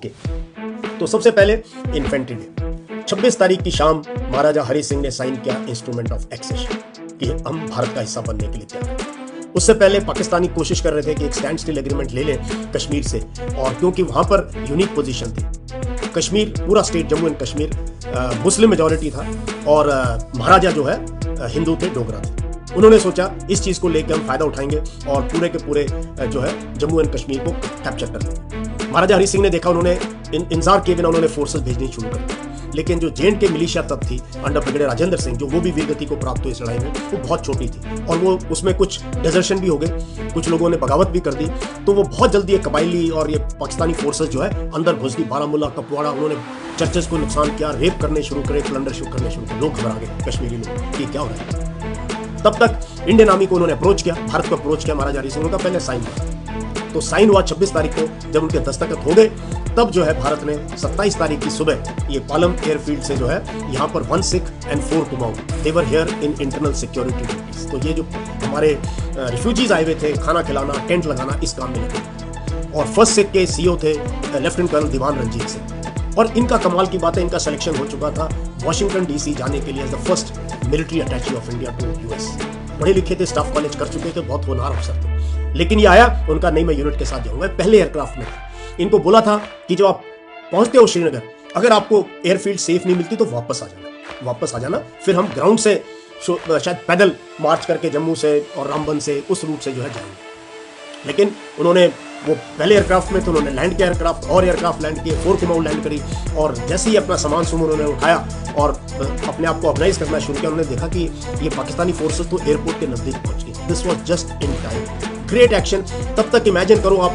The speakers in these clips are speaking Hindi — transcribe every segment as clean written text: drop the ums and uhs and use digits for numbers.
के। तो सबसे पहले इन्फेंट्री डे 26 तारीख की शाम महाराजा हरि सिंह ने साइन किया इंस्ट्रूमेंट ऑफ एक्सेशन कि हम भारत का हिस्सा बनने के लिए तैयार हैं। उससे पहले पाकिस्तानी कोशिश कर रहे थे कि एक स्टैंड स्टिल एग्रीमेंट ले लें कश्मीर से, और क्योंकि वहां पर यूनिक पोजीशन थी। कश्मीर पूरा state Jammu and Kashmir Muslim majority था और महाराजा जो है हिंदू थे, डोगरा थे। उन्होंने सोचा इस चीज को लेकर हम फायदा उठाएंगे और पूरे के पूरे जो है जम्मू एंड कश्मीर को कैप्चर कर लेंगे। महाराजा हरि सिंह ने देखा, उन्होंने इंतजार किए बिना उन्होंने फोर्सेस भेजनी शुरू कर दी। लेकिन जो जेएंड के मिलिशिया तब थी अंडर ब्रिगेडियर राजेंद्र सिंह, जो वो भी वीरगति को प्राप्त हुई इस लड़ाई में, वो बहुत छोटी थी और वो उसमें कुछ डिजर्शन भी हो गए, कुछ लोगों ने बगावत भी कर दी। तो वो बहुत जल्दी ये कबायली और ये पाकिस्तानी फोर्सेस जो है अंदर घुस गई। बारामूला, कुपवाड़ा, उन्होंने चर्चेस को नुकसान किया, रेप करने शुरू करे, प्लंडर शुरू करने शुरू करे। लोग घबरा गए, कश्मीरी लोग, कि क्या हो रहा है। तब तक इंडियन आर्मी को उन्होंने अप्रोच किया, भारत को अप्रोच किया महाराजा हरि सिंह का, पहले साइन किया। तो साइन हुआ 26 तारीख को। जब उनके दस्तखत हो गए तब जो है भारत ने 27 तारीख की सुबह ये पालम एयरफील्ड से जो है यहाँ पर 1 Sikh and 4 Kumaon, they were here in internal security duties. तो ये जो हमारे रिफ्यूजीज आए हुए थे, खाना खिलाना, टेंट लगाना, इस काम में लगे। और फर्स्ट सिख के सीओ थे लेफ्टिनेंट कर्नल दीवान रंजीत सिंह। और इनका कमाल की बात है, इनका सिलेक्शन हो चुका था वॉशिंगटन डीसी जाने के लिए as the first military attache of India to US. पढ़े लिखे थे, स्टाफ कॉलेज कर चुके थे, बहुत होनहार अफसर थे। लेकिन ये आया, उनका नहीं मैं यूनिट के साथ जाऊंगा, पहले एयरक्राफ्ट में था। इनको बोला था कि जब आप पहुंचते हो श्रीनगर, अगर आपको एयरफील्ड सेफ नहीं मिलती तो वापस आ जाना, फिर हम ग्राउंड से शायद पैदल मार्च करके जम्मू से और रामबन से उस रूट से जो है जाएंगे। लेकिन उन्होंने वो पहले एयरक्राफ्ट में तो उन्होंने लैंड किया एयरक्राफ्ट, और एयरक्राफ्ट लैंड किए, 4 कुमाऊं लैंड करी, और जैसे ही अपना सामान सुमन उन्होंने उठाया और अपने आप को ऑर्गेनाइज करना शुरू किया, उन्होंने देखा कि ये पाकिस्तानी फोर्सेस तो एयरपोर्ट के नजदीक पहुंच गई। This was just in time, great action. तब तक इमेजिन करो आप,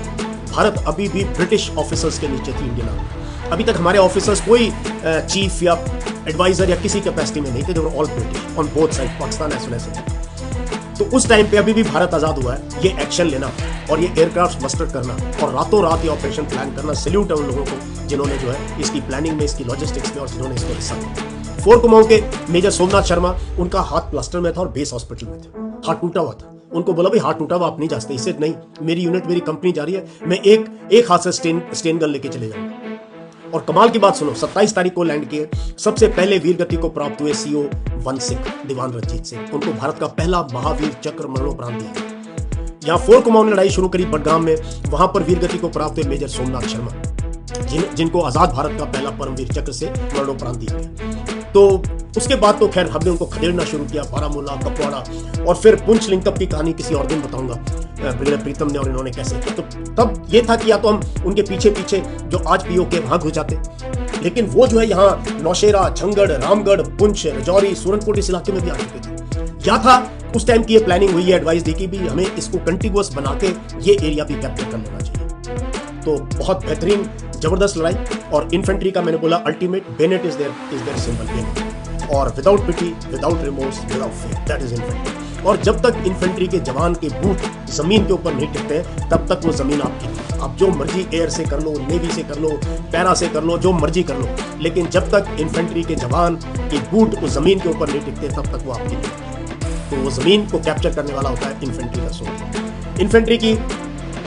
भारत अभी भी ब्रिटिश ऑफिसर्स के नीचे थी, इंडियन आर्मी। अभी तक हमारे ऑफिसर्स कोई चीफ या एडवाइजर या किसी कैपेसिटी में नहीं थे, they were all British on both side, Pakistan as well as. तो उस टाइम पे अभी भी भारत आजाद हुआ है, ये एक्शन लेना और ये एयरक्राफ्ट मस्टर करना और रातों रात ये ऑपरेशन प्लान करना, सैल्यूट है उन लोगों को जिन्होंने जो है इसकी प्लानिंग में, इसकी लॉजिस्टिक्स में और जिन्होंने इसको हिस्सा लिया। 4 कुमाऊं के मेजर सोमनाथ शर्मा, उनका हाथ प्लास्टर में था और बेस हॉस्पिटल में थे, हाथ टूटा हुआ था। उनको बोला भाई हाथ टूटा हुआ आप नहीं जा सकते, इससे नहीं, मेरी यूनिट, मेरी कंपनी जा रही है, मैं एक हाथ से स्टेन गन लेके चले जाऊंगा। और कमाल की बात सुनो, 27 तारीख को लैंड किए। सबसे पहले वीरगति को प्राप्त हुए सीओ 1 सिख दीवान रंजीत सिंह, उनको भारत का पहला महावीर चक्र मरणोपरांत दिया। यहाँ 4 कुमाऊं ने लड़ाई शुरू करी बडगाम में, वहां पर वीरगति को प्राप्त हुए मेजर सोमनाथ शर्मा, जिनको आजाद भारत का पहला परमवीर चक्र से मरणोपरांत दिया गया। तो उसके बाद तो खैर हमने उनको खदेड़ना शुरू किया, बारामूला, कुपवाड़ा, और फिर पुंछ लिंकअप की कहानी किसी और दिन बताऊंगा ब्रिगेडियर प्रीतम ने और इन्होंने कैसे किया। तो तब ये था कि या तो हम उनके पीछे पीछे जो आज पीओके वहां घुस जाते, लेकिन वो जो है यहाँ नौशेरा, झंगड़, रामगढ़, पुंछ, रजौरी, सूरनकोट इस इलाके में भी आ चुके थे। या था उस टाइम की ये प्लानिंग हुई, ये एडवाइस दी कि भी हमें इसको कंटिन्यूअस बना के ये एरिया भी कैप्चर कर लेना चाहिए। तो बहुत बेहतरीन जबरदस्त लड़ाई। और इन्फेंट्री का मैंने बोला ultimate bayonet is their symbol, bayonet, और without pity, without remorse, without faith, that is infantry. और जब तक इन्फेंट्री के जवान के बूट जमीन के ऊपर नहीं टिकते तब तक वो जमीन आपकी। आप जो मर्जी एयर से कर लो, नेवी से कर लो, पैरा से कर लो, जो मर्जी कर लो, लेकिन जब तक इन्फेंट्री के जवान के बूट उस जमीन के ऊपर नहीं टिकते तब तक वो आपकी नहीं। तो वो जमीन को कैप्चर करने वाला होता है इन्फेंट्री का सोल। इन्फेंट्री की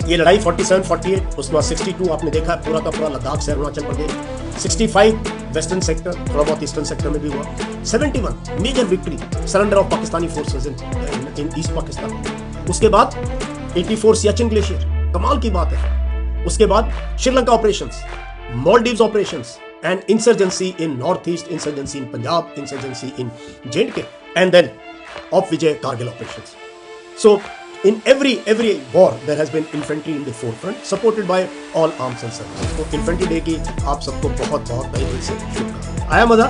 ये लड़ाई 47-48, उसके बाद 62 आपने देखा है, पूरा का पूरा लद्दाख से अरुणाचल प्रदेश, 65 वेस्टर्न सेक्टर, थोड़ा बहुत ईस्टर्न सेक्टर में भी हुआ, 71 major victory, surrender of Pakistani forces in East Pakistan. उसके बाद 84 सियाचिन ग्लेशियर, कमाल की बात है। उसके बाद Sri Lanka operations, Maldives operations, and insurgency in North East, insurgency in Punjab, insurgency in J and K, and then of Vijay Kargil operations. So in every war there has been infantry in the forefront, supported by all arms and services. तो infantry day की आप सबको बहुत बहुत तहे दिल से शुभकामनाएं। आया मजा?